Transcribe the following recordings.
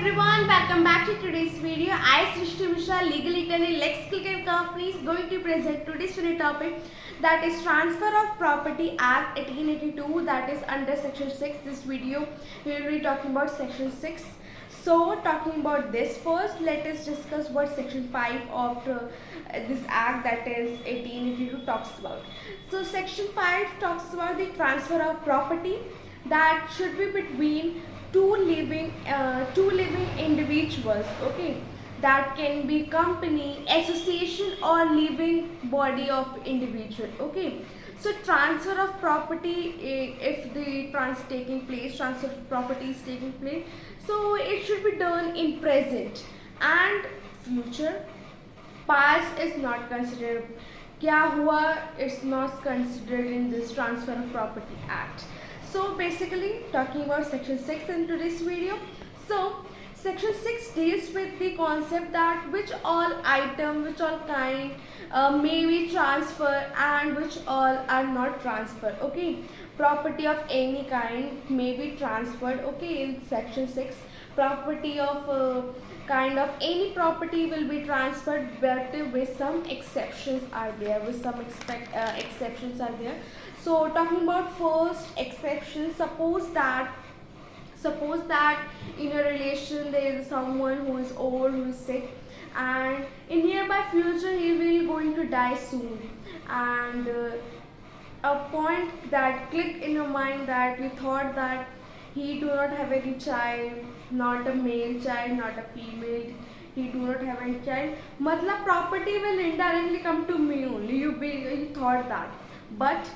everyone, welcome back to today's video. I, Srishti Mishra, legal attorney, Lex Click and Company, is going to present today's video topic, that is Transfer of Property Act 1882, that is under section 6. This video we will be talking about section 6. So talking about this first, let us discuss what section 5 of this act, that is 1882, talks about. So section 5 talks about the transfer of property that should be between two living individuals, okay, that can be company, association, or living body of individual, okay. So transfer of property, if the transfer of property is taking place, so it should be done in present and future. Past is not considered. क्या हुआ, it's not considered in this transfer of property act. So basically talking about section 6 in today's video. So section 6 deals with the concept that which all item, which all kind may be transferred and which all are not transferred, okay. Property of any kind may be transferred, okay, in section 6. Property of kind of any property will be transferred, but with some exceptions are there, exceptions are there. So talking about first exception, suppose that in a relation there is someone who is old, who is sick, and in nearby future he will going to die soon, and a point that clicked in your mind, that you thought that he do not have any child, not a male child, not a female, he do not have any child, matlab property will indirectly come to me only, you thought that, but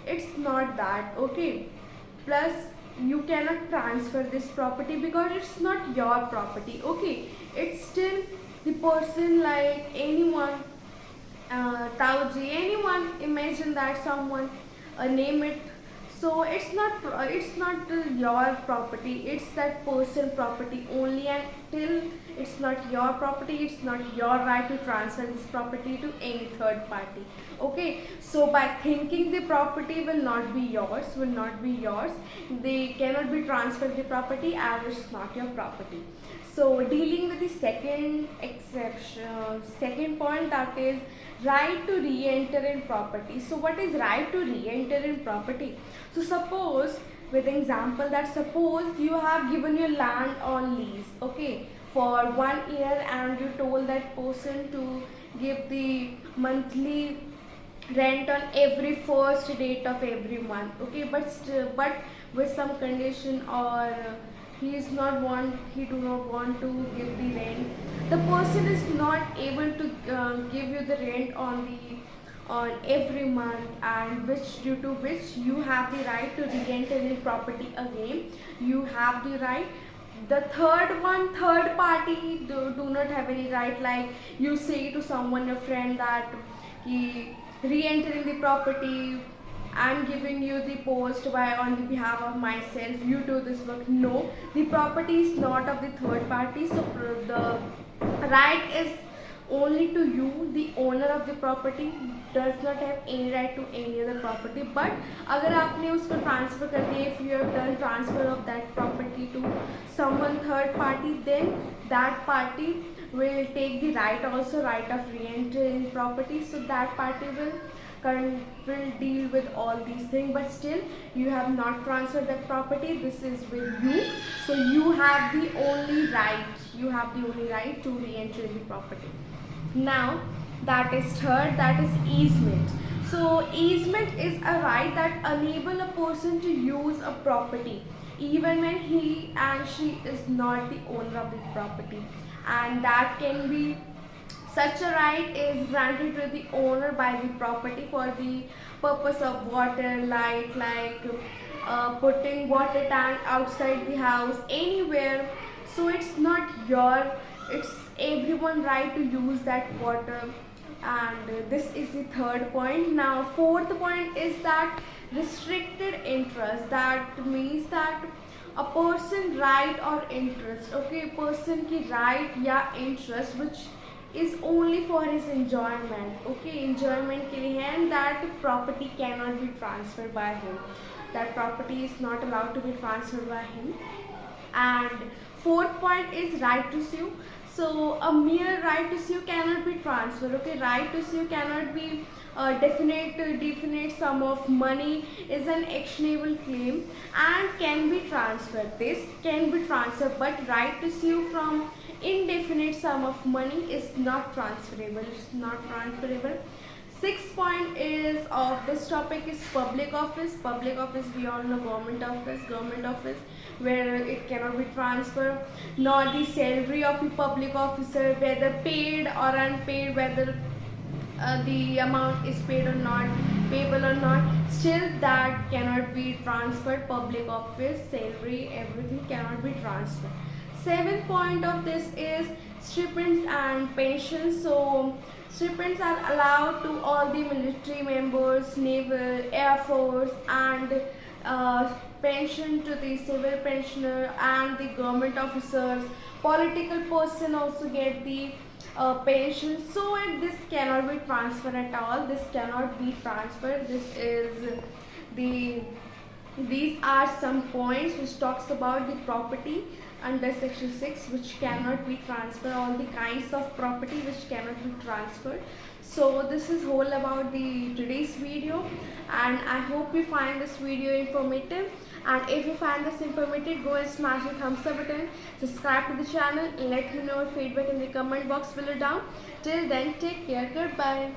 it's not that, okay. Plus you cannot transfer this property because it's not your property, okay. It's still the person, like anyone, Tauji, anyone, imagine that someone, name it. So it's not your property, it's that person property only, and till it's not your property, it's not your right to transfer this property to any third party, okay. So by thinking the property will not be yours, they cannot be transferred the property as it's not your property. So dealing with the second exception, second point, that is right to re-enter in property. So what is right to re-enter in property? So suppose, with example, that suppose you have given your land on lease, okay, for 1 year, and you told that person to give the monthly rent on every first date of every month, okay, but with some condition, or he do not want to give the rent, the person is not able to give you the rent on every month, and due to which you have the right to re-enter in property again. You have the right. The third party do not have any right, like you say to someone, your friend, that he re-entering the property, I'm giving you the post on the behalf of myself, you do this work. No, the property is not of the third party, so the right is only to you. The owner of the property does not have any right to any other property. But अगर आपने उसको transfer कर दिया, if you have done transfer of that property to someone third party, then that party will take the right also, right of re-entry in property. So that party will deal with all these things, but still you have not transferred that property, this is with you, so you have the only right to re-enter the property. Now that is third, that is easement. So easement is a right that enable a person to use a property even when he and she is not the owner of the property, and that can be, such a right is granted to the owner by the property for the purpose of water, light, like putting water tank outside the house, anywhere. So it's not it's everyone right to use that water, and this is the third point. Now fourth point is that restricted interest. That means that a person right or interest, okay, person की right या interest which is only for his enjoyment, okay, enjoyment के लिए है, and that property cannot be transferred by him, that property is not allowed to be transferred by him. And Fourth point is right to sue. So a mere right to sue cannot be transferred. Okay, right to sue cannot be definite sum of money is an actionable claim and can be transferred. This can be transferred, but right to sue from indefinite sum of money is not transferable. It's not transferable. Sixth point is of this topic is public office. Public office, we all know government office. Government office where it cannot be transferred, nor the salary of the public officer, whether paid or unpaid, whether the amount is paid or not, payable or not, still that cannot be transferred. Public office, salary, everything cannot be transferred. Seventh point of this is stipends and pensions. So stipends are allowed to all the military members, naval, air force, and pension to the civil pensioner and the government officers. Political person also get the pension. So this cannot be transferred at all. This cannot be transferred. This is the these are some points which talks about the property under section 6 which cannot be transferred, all the kinds of property which cannot be transferred. So this is whole about the today's video, and I hope you find this video informative. And if you find this informative, go and smash the thumbs up button, subscribe to the channel, and let me know your feedback in the comment box below down. Till then, take care, goodbye.